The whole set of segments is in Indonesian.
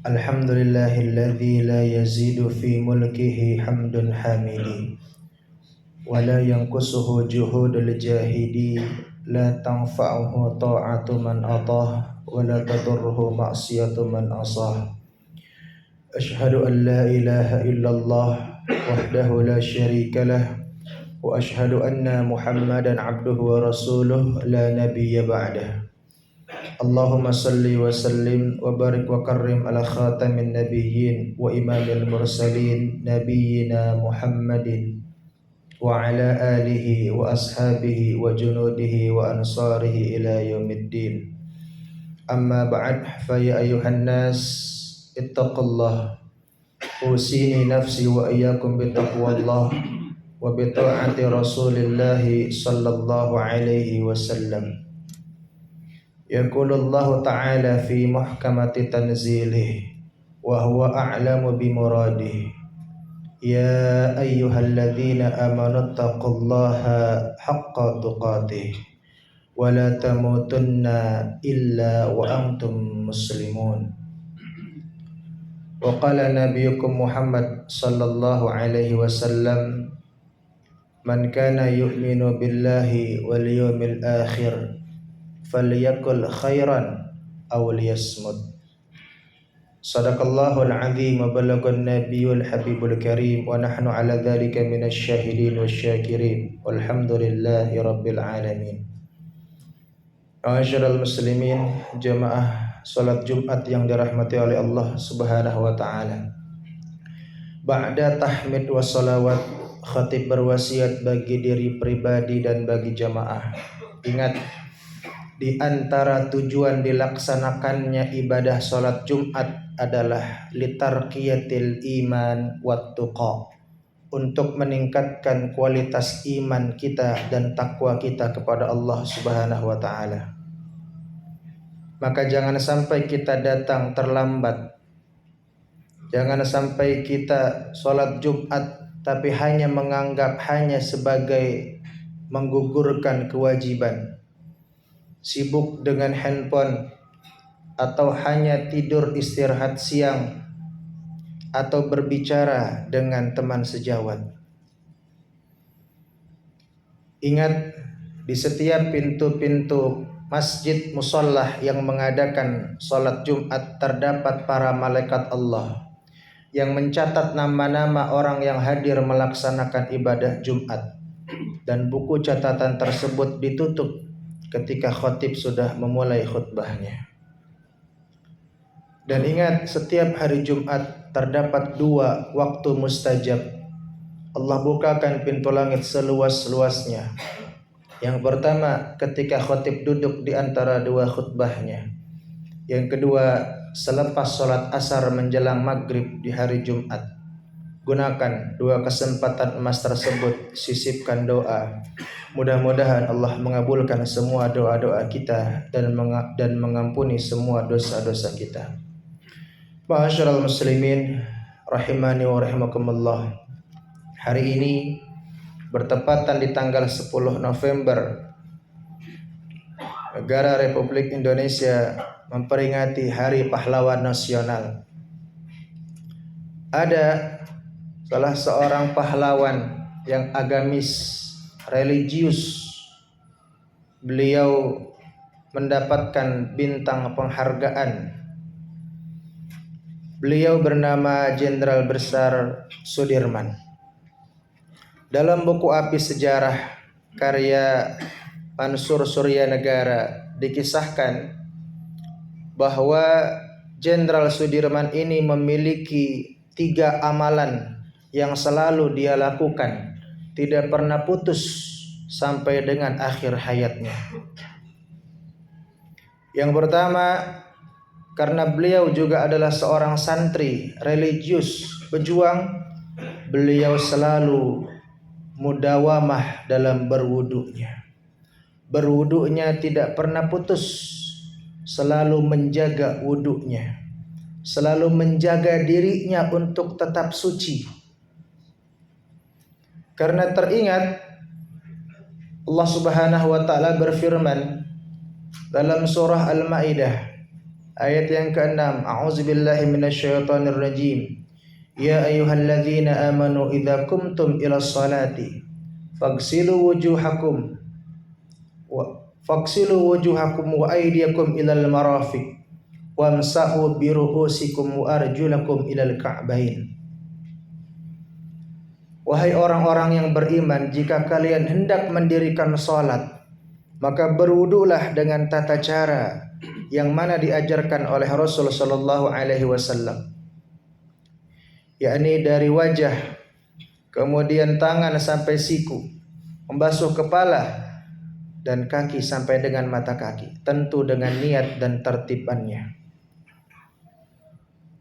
Alhamdulillahilladzi la yazidu fi mulkihi hamdun hamidi wa la yanqusuhu juhudul jahidi la tanfa'uhu ta'atu man atah wa la tadurruhu ma'siyatu man asah. Ashhadu an la ilaha illallah wahdahu la syarika lah wa ashhadu anna Muhammadan abduhu wa rasuluh la nabiyya ba'dah. Allahumma salli wa sallim wa barik wa karrim ala khatamin nabiyyin wa imamil mursalin nabiyyina Muhammadin wa ala alihi wa ashabihi wa junudihi wa ansarihi ila yaumiddin. Amma ba'd, fa ya ayuhan nas ittaqullah usini nafsi wa iyyakum bitaqwallah wa bi ta'ati rasulillahi sallallahu alaihi wasallam. Yaqulullahu ta'ala fi muhkamati tanzilih wa huwa a'lamu bimuradih. Ya ayyuhalladzina amanu taqullaha haqqa tuqatih wa la tamutunna illa wa antum muslimun. Wa qala nabiyukum Muhammad sallallahu alaihi wasallam, man kana yu'minu billahi wal yawmil akhir falyakul khairan aw liyasmut. Sadaqallahul azim wa balagan nabiyul habibul karim wa nahnu ala dzalika minasy syahidin wasyakirin walhamdulillahi rabbil alamin. Ma'asyiral muslimin, jamaah salat Jumat yang dirahmati oleh Allah Subhanahu wa taala. Ba'da tahmid wa salawat, khatib berwasiat bagi diri pribadi dan bagi jamaah. Ingat, di antara tujuan dilaksanakannya ibadah salat Jumat adalah litarqiyatil iman wat tuqa, untuk meningkatkan kualitas iman kita dan takwa kita kepada Allah Subhanahu wa taala. Maka jangan sampai kita datang terlambat. Jangan sampai kita salat Jumat tapi hanya menganggap hanya sebagai menggugurkan kewajiban, sibuk dengan handphone, atau hanya tidur istirahat siang, atau berbicara dengan teman sejawat. Ingat, di setiap pintu-pintu masjid mushallah yang mengadakan salat Jumat terdapat para malaikat Allah yang mencatat nama-nama orang yang hadir melaksanakan ibadah Jumat, dan buku catatan tersebut ditutup ketika khatib sudah memulai khutbahnya. Dan ingat, setiap hari Jumat terdapat dua waktu mustajab. Allah bukakan pintu langit seluas-luasnya. Yang pertama, ketika khatib duduk di antara dua khutbahnya. Yang kedua, selepas sholat asar menjelang maghrib di hari Jumat. Gunakan dua kesempatan emas tersebut, sisipkan doa. Mudah-mudahan Allah mengabulkan semua doa-doa kita dan mengampuni semua dosa-dosa kita. Ma'asyiral muslimin rahimani wa rahimakumullah. Hari ini bertepatan di tanggal 10 November, negara Republik Indonesia memperingati Hari Pahlawan Nasional. Ada salah seorang pahlawan yang agamis, religius. Beliau mendapatkan bintang penghargaan. Beliau bernama Jenderal Besar Sudirman. Dalam buku Api Sejarah karya Mansur Suryanegara dikisahkan bahwa Jenderal Sudirman ini memiliki 3 amalan yang selalu dia lakukan, tidak pernah putus sampai dengan akhir hayatnya. Yang pertama, karena beliau juga adalah seorang santri religius, pejuang, beliau selalu mudawamah dalam berwudunya. Berwudunya tidak pernah putus, selalu menjaga wudunya, selalu menjaga dirinya untuk tetap suci. Karena teringat Allah Subhanahu wa taala berfirman dalam surah Al-Maidah, Ayat yang ke-6, A'udzubillahi minasyaitonirrajim. Ya ayyuhalladzina amanu idza qumtum ilas salati faghsilu wujuhakum wa aydiyakum ilal marafiq wamsahu bi ru'usikum wa arjulakum ilal ka'bain. Wahai orang-orang yang beriman, jika kalian hendak mendirikan salat, maka berwudulah dengan tata cara yang mana diajarkan oleh Rasul sallallahu alaihi wasallam, yakni dari wajah, kemudian tangan sampai siku, membasuh kepala dan kaki sampai dengan mata kaki, tentu dengan niat dan tertibannya.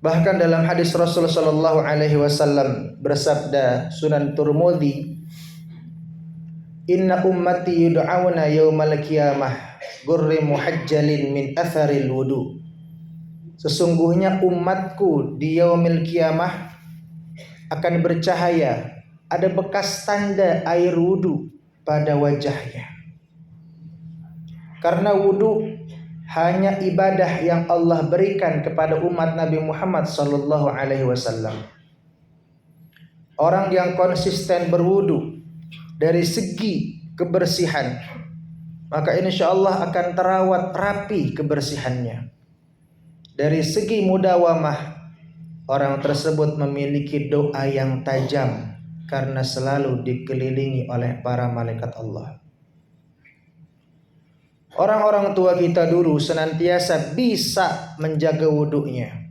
Bahkan dalam hadis Rasul sallallahu alaihi wasallam bersabda, Sunan Tirmidzi, inna ummati yud'auna yaumal qiyamah gurri muhajjalin min atharil wudu. Sesungguhnya umatku di yaumil qiyamah akan bercahaya, ada bekas tanda air wudu pada wajahnya. Karena wudu hanya ibadah yang Allah berikan kepada umat Nabi Muhammad sallallahu alaihi wasallam. Orang yang konsisten berwudu dari segi kebersihan, maka insyaallah akan terawat rapi kebersihannya. Dari segi mudawamah, orang tersebut memiliki doa yang tajam karena selalu dikelilingi oleh para malaikat Allah. Orang-orang tua kita dulu senantiasa bisa menjaga wudunya,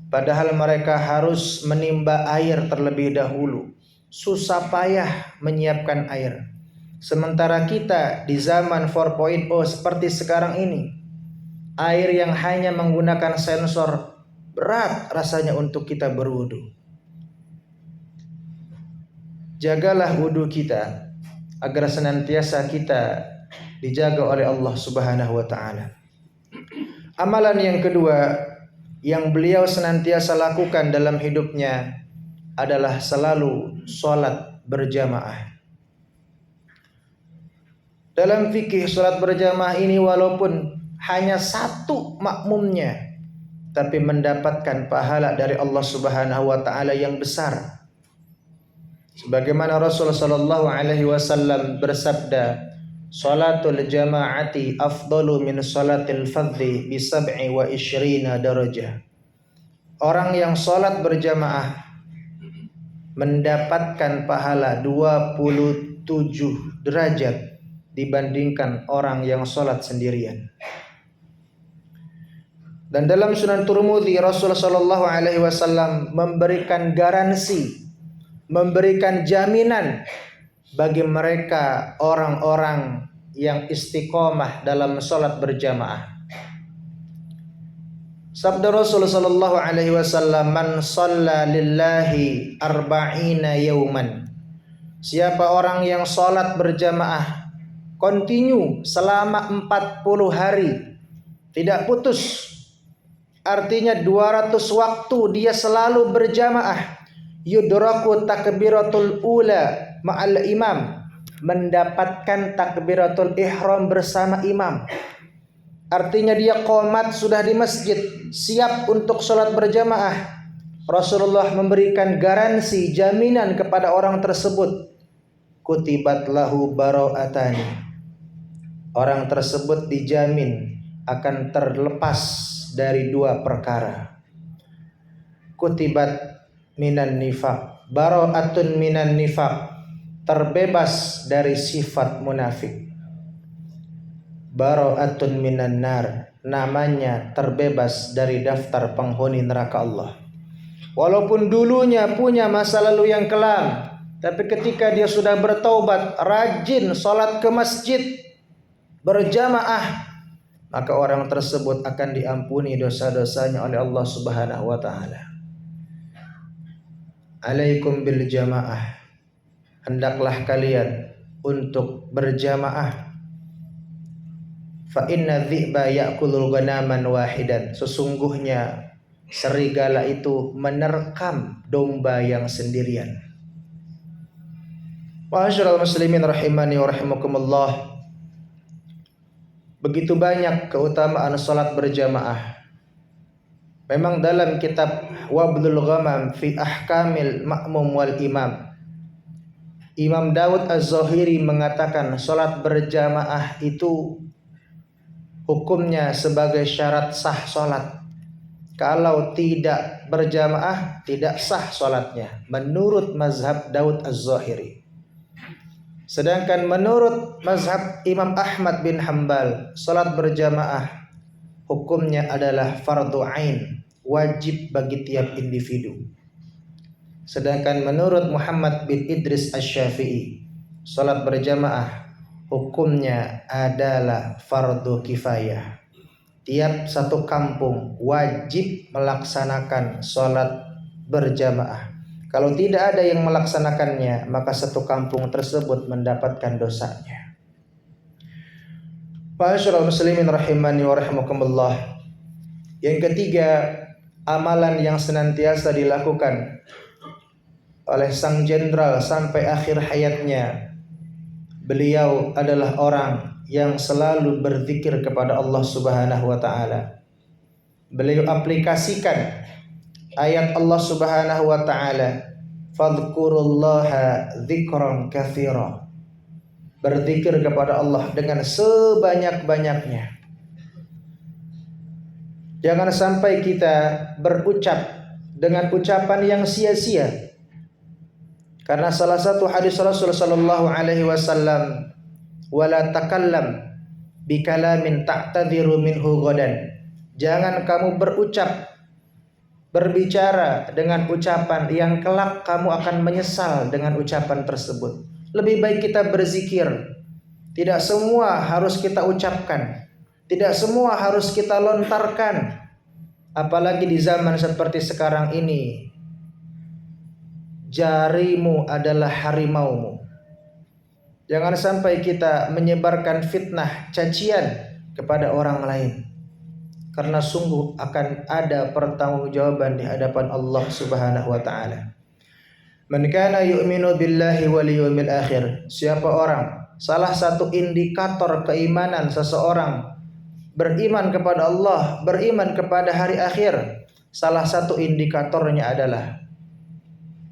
padahal mereka harus menimba air terlebih dahulu, susah payah menyiapkan air. Sementara kita di zaman 4.0 seperti sekarang ini, air yang hanya menggunakan sensor, berat rasanya untuk kita berwudu. Jagalah wudu kita agar senantiasa kita dijaga oleh Allah Subhanahu wa taala. Amalan yang kedua yang beliau senantiasa lakukan dalam hidupnya adalah selalu sholat berjamaah. Dalam fikih sholat berjamaah ini walaupun hanya satu makmumnya, tapi mendapatkan pahala dari Allah Subhanahu wa taala yang besar. Sebagaimana Rasul sallallahu alaihi wasallam bersabda, salatul jama'ati afdalu min salatil fardhi bi 27 darajah. Orang yang salat berjamaah mendapatkan pahala 27 derajat dibandingkan orang yang salat sendirian. Dan dalam Sunan Tirmidzi, Rasul sallallahu alaihi wasallam memberikan garansi, memberikan jaminan bagi mereka orang-orang yang istiqomah dalam salat berjamaah. Sabda Rasul sallallahu alaihi wasallam, man shalla lillahi arba'ina yauman. Siapa orang yang salat berjamaah kontinu selama 40 hari, tidak putus, artinya 200 waktu dia selalu berjamaah, yudraku takbiratul ula ma'al imam, mendapatkan takbiratul ihram bersama imam. Artinya dia qomat sudah di masjid, siap untuk sholat berjamaah. Rasulullah memberikan garansi, jaminan kepada orang tersebut, kutibat lahu bara'atani. Orang tersebut dijamin akan terlepas dari 2 perkara. Kutibat minan nifaq, bara'atun minan nifaq, terbebas dari sifat munafik. Bara'atun minan nar, namanya terbebas dari daftar penghuni neraka Allah. Walaupun dulunya punya masa lalu yang kelam, tapi ketika dia sudah bertaubat, rajin salat ke masjid berjamaah, maka orang tersebut akan diampuni dosa-dosanya oleh Allah Subhanahu wa taala. Alaikum bil jamaah, hendaklah kalian untuk berjamaah. Fa inna dhi'ba ya'kulul ghanaman wahidan, sesungguhnya serigala itu menerkam domba yang sendirian. Ma'asyiral muslimin rahimani wa rahimakumullah. Begitu banyak keutamaan salat berjamaah. Memang dalam kitab Wablul Ghamam fi Ahkamil Ma'mum wal Imam, Imam Daud Az-Zahiri mengatakan salat berjamaah itu hukumnya sebagai syarat sah salat. Kalau tidak berjamaah tidak sah salatnya menurut mazhab Daud Az-Zahiri. Sedangkan menurut mazhab Imam Ahmad bin Hanbal, salat berjamaah hukumnya adalah fardu ain, wajib bagi tiap individu. Sedangkan menurut Muhammad bin Idris Asy-Syafi'i, salat berjamaah hukumnya adalah fardu kifayah. Tiap satu kampung wajib melaksanakan salat berjamaah. Kalau tidak ada yang melaksanakannya, maka satu kampung tersebut mendapatkan dosanya. Ma'asyiral muslimin rahimani wa rahimakumullah. Yang ketiga, amalan yang senantiasa dilakukan oleh sang jenderal sampai akhir hayatnya. Beliau adalah orang yang selalu berzikir kepada Allah Subhanahu wa taala. Beliau aplikasikan ayat Allah Subhanahu wa taala, fadhkurullaha dzikran katsira. Berzikir kepada Allah dengan sebanyak-banyaknya. Jangan sampai kita berucap dengan ucapan yang sia-sia. Karena salah satu hadis Rasul sallallahu alaihi wasallam, wala takallam bikalamin ta'tadhiru minhu ghadan. Jangan kamu berbicara dengan ucapan yang kelak kamu akan menyesal dengan ucapan tersebut. Lebih baik kita berzikir. Tidak semua harus kita ucapkan, tidak semua harus kita lontarkan. Apalagi di zaman seperti sekarang ini, jarimu adalah harimaumu. Jangan sampai kita menyebarkan fitnah, cacian kepada orang lain, karena sungguh akan ada pertanggungjawaban di hadapan Allah Subhanahu wa taala. Man kana yu'minu billahi wal yawmil akhir. Siapa orang, salah satu indikator keimanan seseorang beriman kepada Allah, beriman kepada hari akhir, salah satu indikatornya adalah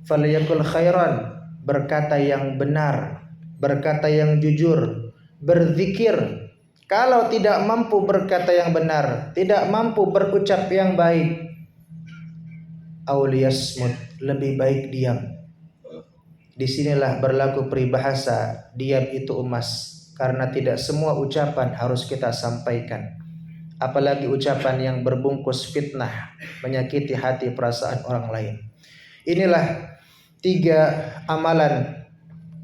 falyakul khairan, berkata yang benar, berkata yang jujur, berzikir. Kalau tidak mampu berkata yang benar, tidak mampu berucap yang baik, auliyasmut, lebih baik diam. Disinilah berlaku peribahasa, diam itu emas, karena tidak semua ucapan harus kita sampaikan. Apalagi ucapan yang berbungkus fitnah, menyakiti hati perasaan orang lain. Inilah 3 amalan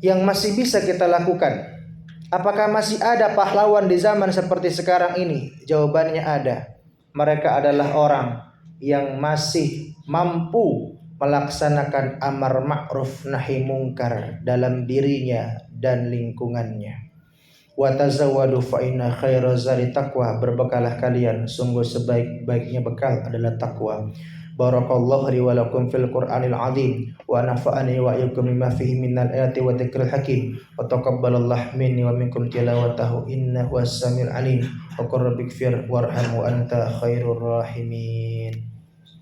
yang masih bisa kita lakukan. Apakah masih ada pahlawan di zaman seperti sekarang ini? Jawabannya ada. Mereka adalah orang yang masih mampu melaksanakan amar ma'ruf nahi mungkar dalam dirinya dan lingkungannya. Wa tazawwadu fa inna khaira zari taqwa. Berbekalah kalian, sungguh sebaik-baiknya bekal adalah takwa. Barakallahu li wa lakum fil Qur'anil azim wa nafa'ani wa iyyakum bima fihi minal ayati wa dzikril hakim wa taqabbalallahu minni wa minkum tilawatahu innahu was-samiul alim wa qur rabbighfir warham wa anta khairur rahimin.